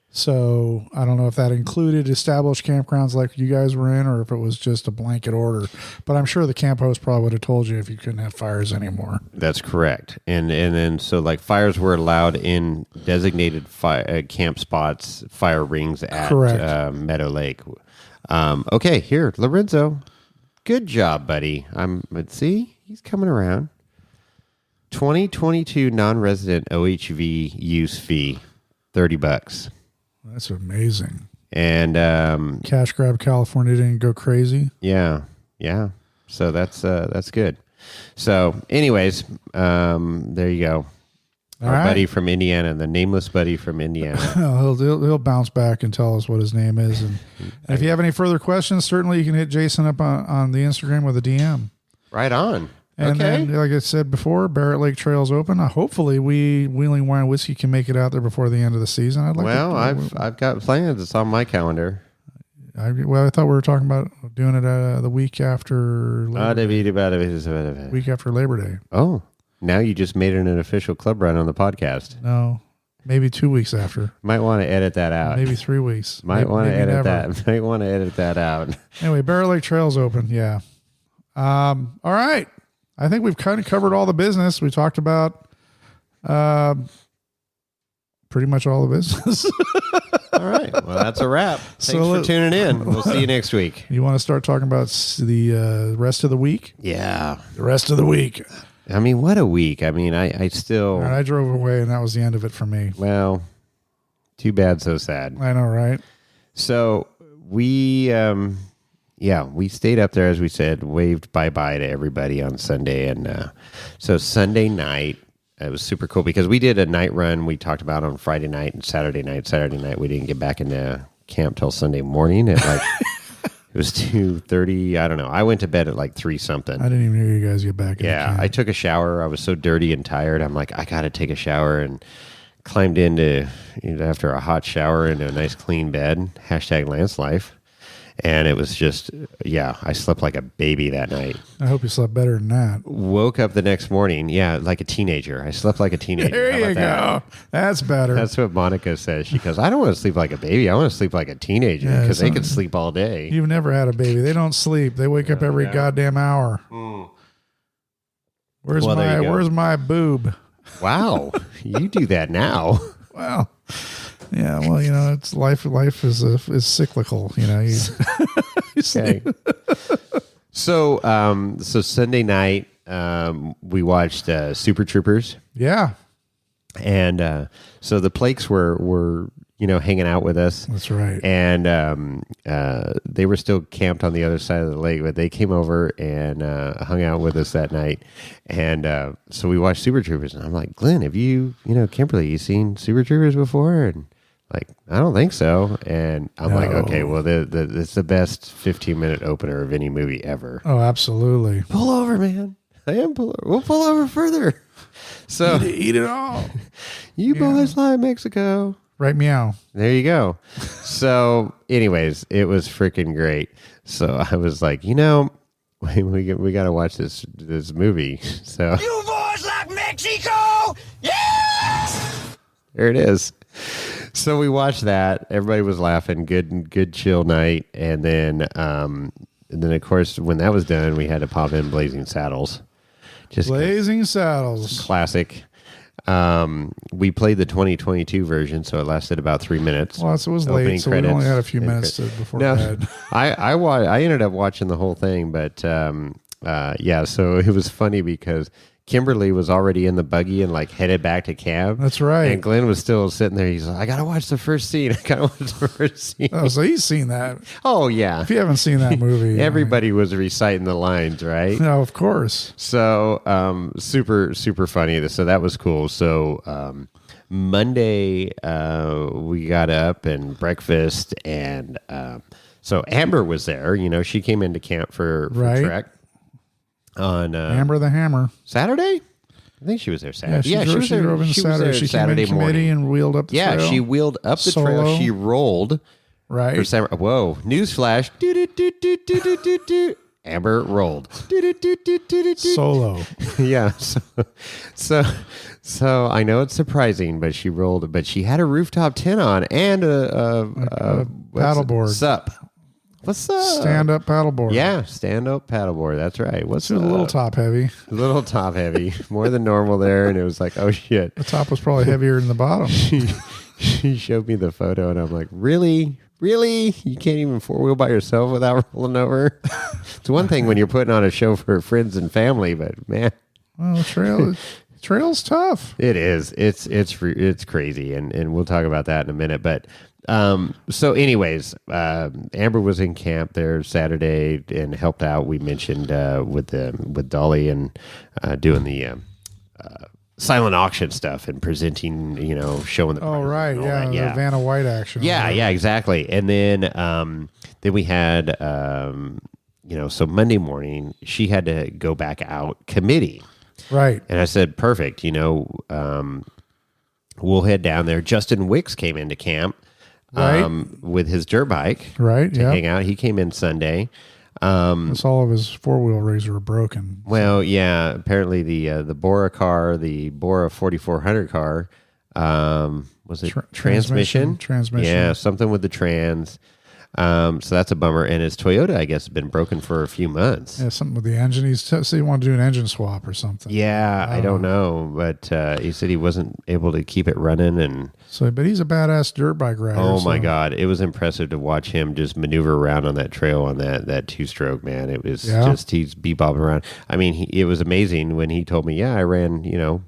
So I don't know if that included established campgrounds like you guys were in, or if it was just a blanket order. But I'm sure the camp host probably would have told you if you couldn't have fires anymore. That's correct. And then so like fires were allowed in designated camp spots, fire rings at Meadow Lake. Okay, here, Lorenzo. Good job, buddy. Let's see, he's coming around. 2022 non-resident OHV use fee, $30. That's amazing. And Cash Grab California didn't go crazy. Yeah. So that's good. So, anyways, there you go. Our buddy from Indiana, the nameless buddy from Indiana. He'll bounce back and tell us what his name is. And if you have any further questions, certainly you can hit Jason up on the Instagram with a DM. Right on. And then, like I said before, Barrett Lake Trail's open. Hopefully, Wheeling Wine Whiskey can make it out there before the end of the season. I've got plans. It's on my calendar. I thought we were talking about doing it the week after week after Labor Day. Oh, now you just made it an official club run on the podcast. No, maybe 2 weeks after. Might want to edit that out. Maybe 3 weeks. Might want to edit that. Might want to edit that out. Anyway, Barrett Lake Trail's open. Yeah. All right. I think we've kind of covered all the business. We talked about pretty much all the business. All right. Well, that's a wrap. Thanks for tuning in. We'll see you next week. You want to start talking about the rest of the week? Yeah. The rest of the week. I mean, what a week. I mean, I still... I drove away, and that was the end of it for me. Well, too bad, so sad. I know, right? So we... we stayed up there, as we said, waved bye-bye to everybody on Sunday. And so Sunday night, it was super cool because we did a night run we talked about on Friday night and Saturday night. Saturday night, we didn't get back into camp till Sunday morning at like, it was 2:30. I don't know. I went to bed at like 3-something. I didn't even hear you guys get back. Yeah, I took a shower. I was so dirty and tired. I'm like, I got to take a shower, and climbed into, after a hot shower, into a nice clean bed. #Lance Life. And it was just, I slept like a baby that night. I hope you slept better than that. Woke up the next morning, like a teenager. I slept like a teenager. There you go. That's better. That's what Monica says. She goes, I don't want to sleep like a baby. I want to sleep like a teenager because they can sleep all day. You've never had a baby. They don't sleep. They wake up every goddamn hour. Where's my boob? Wow. You do that now. Well... Yeah, well, it's life. Life is cyclical. You okay. So Sunday night, we watched Super Troopers. Yeah, and so the Plakes were hanging out with us. That's right. And they were still camped on the other side of the lake, but they came over and hung out with us that night. And so we watched Super Troopers, and I'm like, Glenn, have you Kimberly, you seen Super Troopers before? And like, I don't think so. And I'm like, okay, well, it's the best 15-minute opener of any movie ever. Oh, absolutely. Pull over, man. We'll pull over further. So eat it all. You boys lie Mexico. Right, meow. There you go. So, anyways, it was freaking great. So I was like, we got to watch this movie. So you boys like Mexico? Yes! There it is. So we watched that. Everybody was laughing. Good chill night. And then of course, when that was done, we had to pop in Blazing Saddles. Just Blazing Saddles. Classic. We played the 2022 version, so it lasted about 3 minutes. Well, it was late, so we only had a few minutes before bed. I ended up watching the whole thing, but yeah, so it was funny because Kimberly was already in the buggy and like headed back to camp. That's right. And Glenn was still sitting there. He's like, I got to watch the first scene. Oh, so he's seen that. Oh, yeah. If you haven't seen that movie. Everybody was reciting the lines, right? No, of course. So super, super funny. So that was cool. So Monday, we got up and breakfast. And so Amber was there. You know, she came into camp for Trek. On Amber the Hammer. Saturday? I think she was there Saturday. Yeah, she drove in Saturday. She came in committee and wheeled up the trail. Yeah, she wheeled up the trail. She rolled. Right. Whoa. Newsflash. Amber rolled. Solo. Yeah. So I know it's surprising, but she rolled. But she had a rooftop tent on and a paddleboard. Sup. What's up? Stand-up paddleboard. Yeah, stand-up paddleboard. That's right. What's a little top heavy? A little top heavy, more than normal there, and it was like, oh shit. The top was probably heavier than the bottom. She showed me the photo, and I'm like, really? You can't even four-wheel by yourself without rolling over? It's one thing when you're putting on a show for friends and family, but man, well, trail's tough. It is. It's crazy, and we'll talk about that in a minute, but. So anyways, Amber was in camp there Saturday and helped out. We mentioned, with Dolly and, doing the, silent auction stuff and presenting, showing the. Oh, right. Yeah. The Vanna White action. Yeah. Yeah, exactly. And then we had, so Monday morning she had to go back out committee. Right. And I said, perfect. We'll head down there. Justin Wicks came into camp. Right. With his dirt bike, right? To hang out. He came in Sunday. That's all of his four-wheel rigs were broken. Well, yeah. Apparently, the Bora car, the Bora 4400 car, was it transmission? Transmission. Yeah, something with the trans. So that's a bummer. And his Toyota, I guess, has been broken for a few months. Yeah, something with the engine. He said he wanted to do an engine swap or something. Yeah, I don't know. But he said he wasn't able to keep it running. But he's a badass dirt bike rider. Oh, my God. It was impressive to watch him just maneuver around on that trail on that two-stroke, man. It was just, he's bebopping around. I mean, it was amazing when he told me, I ran, did a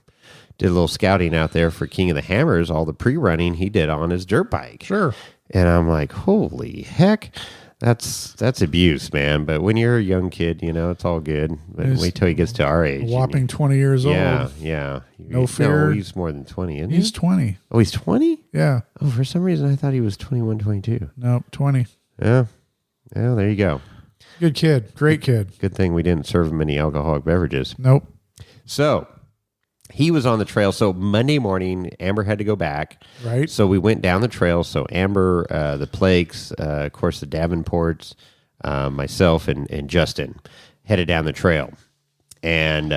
little scouting out there for King of the Hammers, all the pre-running he did on his dirt bike. Sure. And I'm like, holy heck, that's abuse, man. But when you're a young kid, it's all good. But wait till he gets to our age. Whopping 20 years old. Yeah. No fear. No, he's more than 20, isn't he? He's 20. Oh, he's 20? Yeah. Oh, for some reason I thought he was 21, 22. No, 20. Yeah. Well, there you go. Good kid. Great kid. Good thing we didn't serve him any alcoholic beverages. Nope. So he was on the trail. So Monday morning, Amber had to go back. Right. So we went down the trail. So Amber, the Plakes, of course, the Davenports, myself, and Justin headed down the trail. And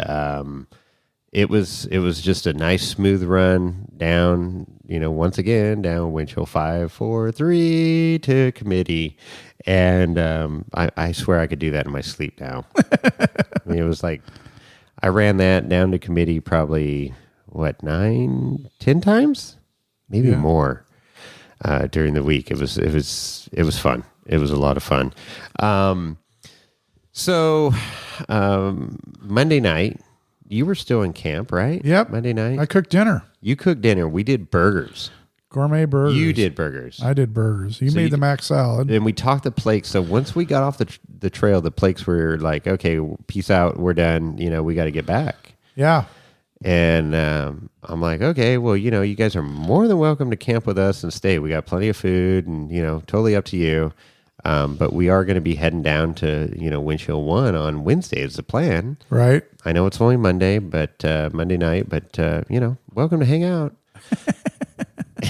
it was just a nice, smooth run down, once again, down Winchell 543 to committee. And I swear I could do that in my sleep now. I mean, it was like, I ran that down to committee probably, 9, 10 times? Maybe more during the week. It was fun. It was a lot of fun. So Monday night, you were still in camp, right? Yep. Monday night? I cooked dinner. You cooked dinner. We did burgers. Gourmet burgers. You did burgers. I did burgers. You made the mac salad. And we talked the Plakes. So once we got off the trail, the Plakes were like, okay, peace out. We're done. We got to get back. Yeah. And I'm like, okay, well, you guys are more than welcome to camp with us and stay. We got plenty of food and, totally up to you. But we are going to be heading down to, Winchell 1 on Wednesday is the plan. Right. I know it's only Monday, but Monday night, but, welcome to hang out.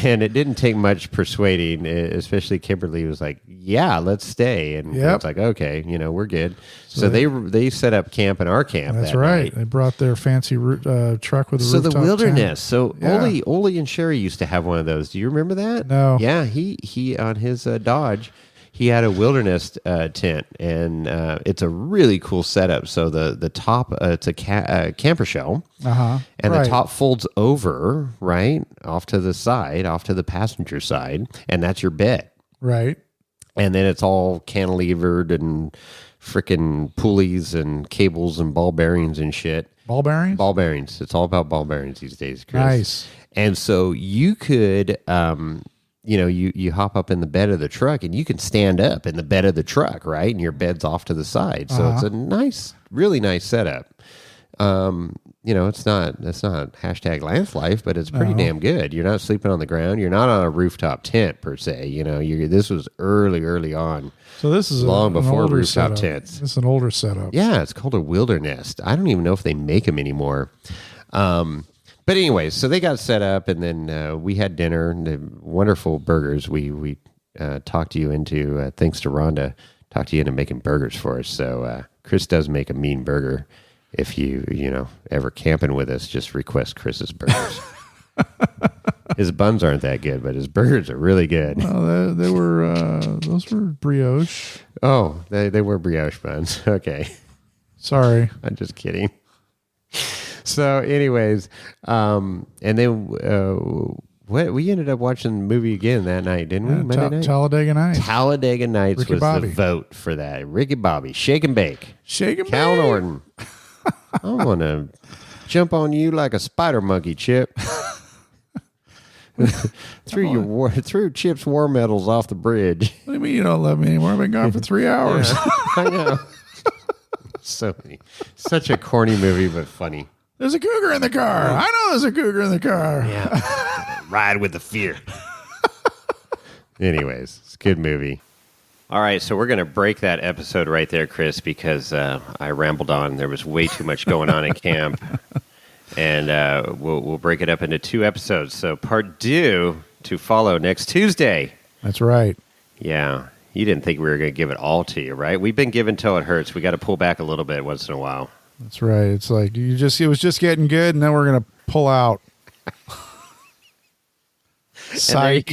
And it didn't take much persuading, especially Kimberly was like, yeah, let's stay. And it's like, okay, we're good. So they set up camp in our camp. That's right. Night. They brought their fancy truck with a rooftop the wilderness. tent. So Ole and Sherry used to have one of those. Do you remember that? No. Yeah, he on his Dodge, he had a wilderness tent, and it's a really cool setup. So the top, it's a camper shell, and the top folds over, right, off to the side, off to the passenger side, and that's your bed. Right. And then it's all cantilevered and freaking pulleys and cables and ball bearings and shit. Ball bearings? Ball bearings. It's all about ball bearings these days, Chris. Nice. And so you could... you hop up in the bed of the truck and you can stand up in the bed of the truck, right? And your bed's off to the side. So it's a nice, really nice setup. It's not hashtag Lance life, but it's pretty damn good. You're not sleeping on the ground. You're not on a rooftop tent per se. This was early on. So this is long before rooftop setup. tents. It's an older setup. Yeah, it's called a wilderness. I don't even know if they make them anymore. But anyways, so they got set up, and then we had dinner, and the wonderful burgers. We talked you into, thanks to Rhonda, talked you into making burgers for us. So Chris does make a mean burger. If you ever camping with us, just request Chris's burgers. His buns aren't that good, but his burgers are really good. Well, they were those were brioche. Oh, they were brioche buns. Okay, sorry, I'm just kidding. So, anyways, and then we ended up watching the movie again that night, didn't we? Monday night? Talladega Nights. Talladega Nights Ricky was Bobby. The vote for that. Ricky Bobby, Shake and Bake. Cal Norton. I want to jump on you like a spider monkey, Chip. threw Chip's war medals off the bridge. What do you mean you don't love me anymore? I've been gone for 3 hours. Yeah, I know. Such a corny movie, but funny. There's a cougar in the car. I know there's a cougar in the car. Yeah. Ride with the fear. Anyways, it's a good movie. All right, so we're going to break that episode right there, Chris, because I rambled on. There was way too much going on in camp. And we'll break it up into 2 episodes. So part 2 to follow next Tuesday. That's right. Yeah. You didn't think we were going to give it all to you, right? We've been giving till it hurts. We got to pull back a little bit once in a while. That's right. It's like it was just getting good, and then we're going to pull out. Psych.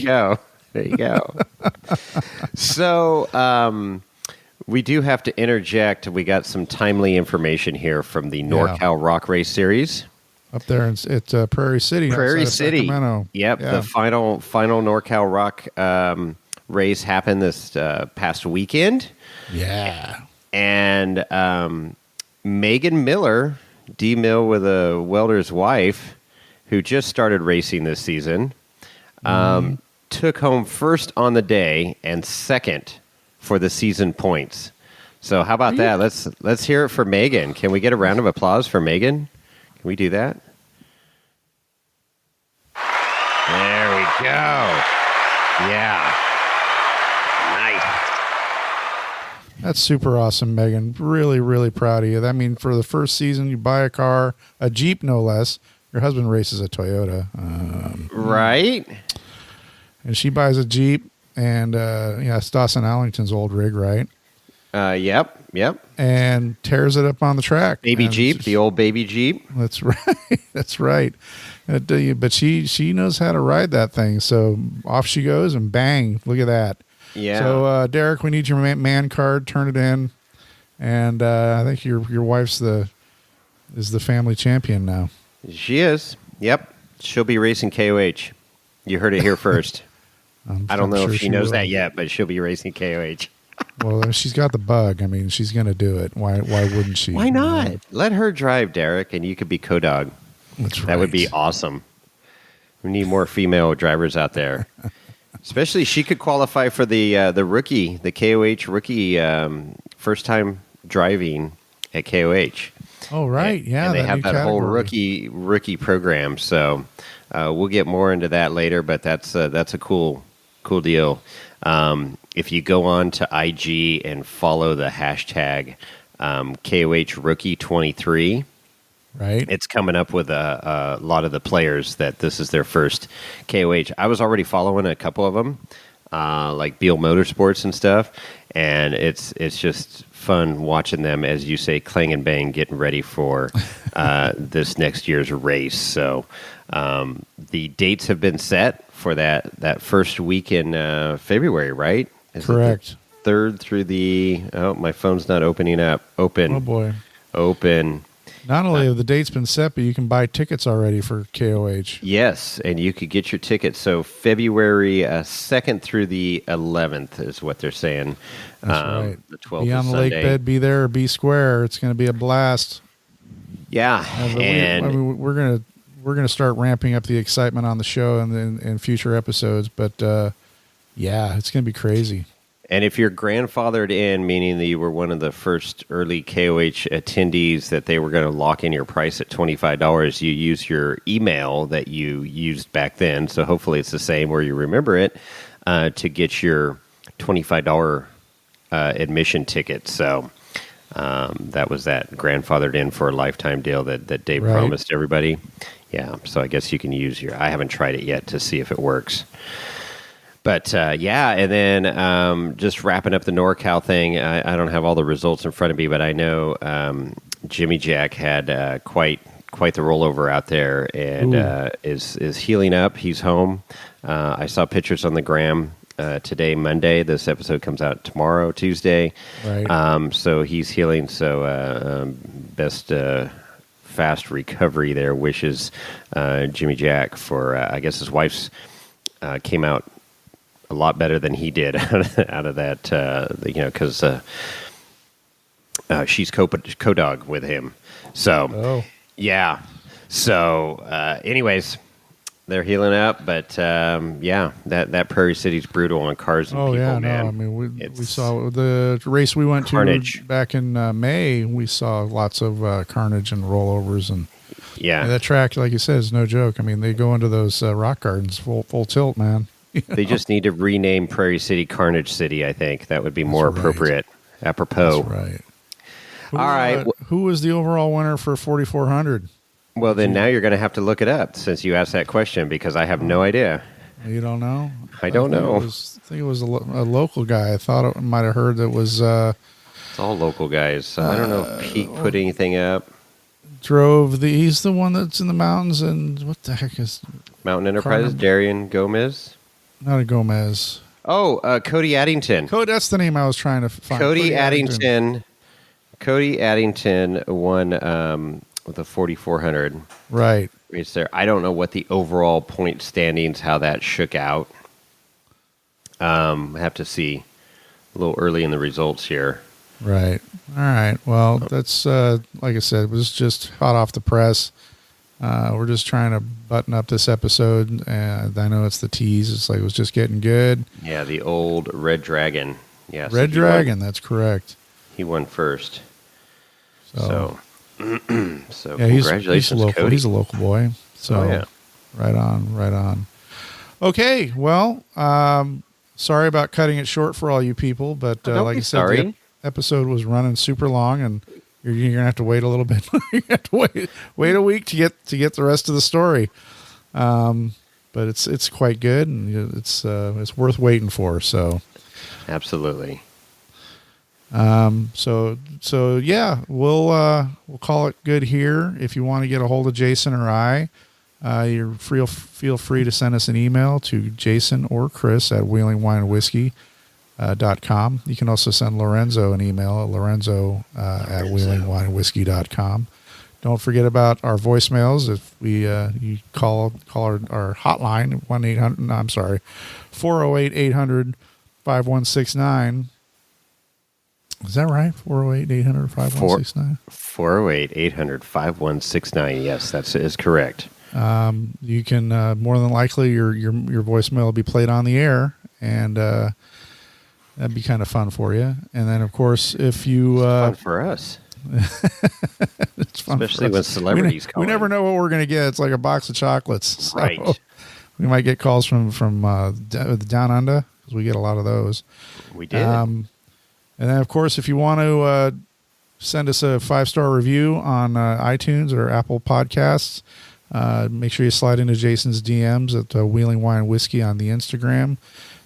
There you go. So we do have to interject. We got some timely information here from the NorCal Rock Race Series. Up there at Prairie City. Prairie City. Sacramento. Yep. Yeah. The final NorCal Rock race happened this past weekend. Yeah. And Megan Miller, D Mill with a welder's wife, who just started racing this season, took home first on the day and second for the season points. So how about that? Let's hear it for Megan. Can we get a round of applause for Megan? Can we do that? There we go. Yeah. Nice. That's super awesome, Megan. Really, really proud of you. I mean, for the first season, you buy a car, a Jeep no less. Your husband races a Toyota. Right. And she buys a Jeep, and it's Dawson Allington's old rig, right? Yep. And tears it up on the track. Baby Jeep, the old baby Jeep. That's right. That's right. But she knows how to ride that thing. So off she goes, and bang, look at that. Yeah. So Derek, we need your man card. Turn it in, and I think your wife's is the family champion now. She is. Yep. She'll be racing KOH. You heard it here first. I don't know if she knows that yet, but she'll be racing KOH. Well, she's got the bug. I mean, she's going to do it. Why wouldn't she? Why not? Let her drive, Derek, and you could be co-dog. That's right. That would be awesome. We need more female drivers out there. Especially, she could qualify for the rookie, the KOH rookie first time driving at KOH. Oh, right. And they have that whole rookie program. So we'll get more into that later, but that's a cool deal. If you go on to IG and follow the hashtag KOH Rookie 23, right, it's coming up with a lot of the players that this is their first KOH. I was already following a couple of them. like Beal Motorsports and stuff, and it's just fun watching them, as you say, clang and bang, getting ready for this next year's race. So the dates have been set for that first week in February, right? Correct. 3rd through the my phone's not opening up. Open. Oh boy. Open. Not only have the dates been set, but you can buy tickets already for KOH. Yes, and you could get your tickets. So February 2nd through the 11th is what they're saying. That's right. The 12th be on the Sunday. lake bed, be there, or be square. It's going to be a blast. Yeah, we're gonna start ramping up the excitement on the show and in future episodes. But yeah, it's going to be crazy. And if you're grandfathered in, meaning that you were one of the first early KOH attendees that they were going to lock in your price at $25, you use your email that you used back then. So hopefully it's the same where you remember it to get your $25 admission ticket. So that was that grandfathered in for a lifetime deal that Dave promised everybody. Yeah, so I guess you can use I haven't tried it yet to see if it works. But, yeah, and then just wrapping up the NorCal thing, I don't have all the results in front of me, but I know Jimmy Jack had quite the rollover out there and is healing up. He's home. I saw pictures on the gram today, Monday. This episode comes out tomorrow, Tuesday. Right. So he's healing. So best fast recovery there. Wishes Jimmy Jack for, I guess his wife's came out a lot better than he did out of that, because she's co-dog with him. So, yeah. So, anyways, they're healing up, but yeah, that Prairie City's brutal on cars and people, man. No, I mean, we saw the race we went to back in May. We saw lots of carnage and rollovers, and that track, like you said, is no joke. I mean, they go into those rock gardens full tilt, man. They just need to rename Prairie City Carnage City, I think. That would be more appropriate, apropos. That's right. All right. Who was the overall winner for 4,400? Well, then now you're going to have to look it up since you asked that question because I have no idea. You don't know? I don't know. I think it was a local guy. I thought I might have heard that was... it's all local guys. I don't know if Pete put anything up. He's the one that's in the mountains, and what the heck is... Mountain Enterprises, Darian Gomez? Not a Gomez. Oh, Cody Addington. That's the name I was trying to find. Cody Addington won with a 4,400. Right. Race there. I don't know what the overall point standings, how that shook out. I have to see a little early in the results here. Right. All right. Well, that's, like I said, it was just hot off the press. We're just trying to button up this episode, and I know it's the tease. It's like it was just getting good. Yeah, the old Red Dragon. Yes, Red Dragon. That's correct. He won first. So yeah, congratulations, Cody. He's a local boy. So right on. Okay, well, sorry about cutting it short for all you people, but like I said, the episode was running super long, and you're gonna have to wait a little bit. You have to wait a week to get the rest of the story. But it's quite good, and it's worth waiting for. So, absolutely. So yeah, we'll call it good here. If you want to get a hold of Jason or I, you feel free to send us an email to Jason or Chris at wheelingwinewhiskey.com. You can also send Lorenzo an email at Lorenzo at wheelingwinewhiskey.com. Don't forget about our voicemails. If you call our hotline 408-800-5169. Is that right? 408-800-5169? 408-800-5169. Yes, that is correct. You can more than likely your voicemail will be played on the air, and that'd be kind of fun for you. And then, of course, if you it's fun for us. It's fun, especially when celebrities call. We never know what we're going to get. It's like a box of chocolates. So right. We might get calls from Down Under, because we get a lot of those. We did. And then, of course, if you want to send us a 5-star review on iTunes or Apple Podcasts, make sure you slide into Jason's DMs at Wheeling Wine Whiskey on the Instagram.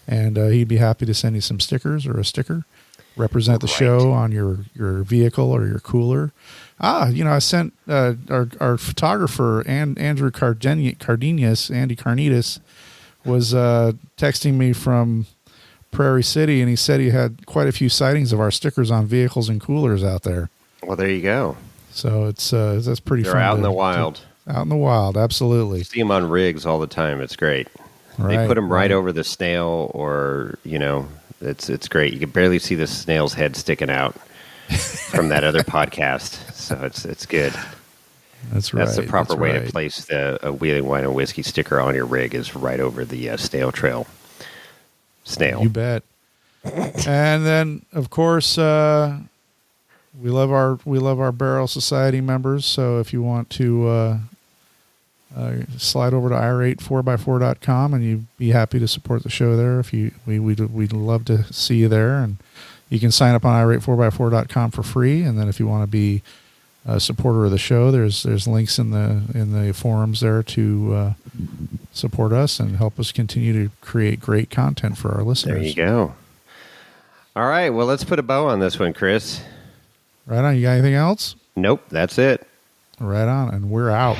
and he'd be happy to send you some stickers or a sticker. Represent the show on your vehicle or your cooler. I sent our photographer and Andrew Cardenas, Andy Carnitas, was texting me from Prairie City, and he said he had quite a few sightings of our stickers on vehicles and coolers out there. Well, there you go. So that's pretty fun. They're out in the wild. Out in the wild, absolutely. You see them on rigs all the time. It's great. Right, they put them right over the snail, or it's great. You can barely see the snail's head sticking out from that other podcast. So it's good. That's right. That's the proper way to place a Wheeling Wine and Whiskey sticker on your rig, is right over the snail trail. Snail. You bet. And then, of course, we love our Barrel Society members. So if you want to slide over to irate4x4.com, and you'd be happy to support the show there. We'd love to see you there, and you can sign up on irate4x4.com for free. And then if you want to be a supporter of the show, there's links in the forums there to support us and help us continue to create great content for our listeners. There you go. All right, well, let's put a bow on this one, Chris. Right on. You got anything else? Nope, that's it. Right on, and we're out.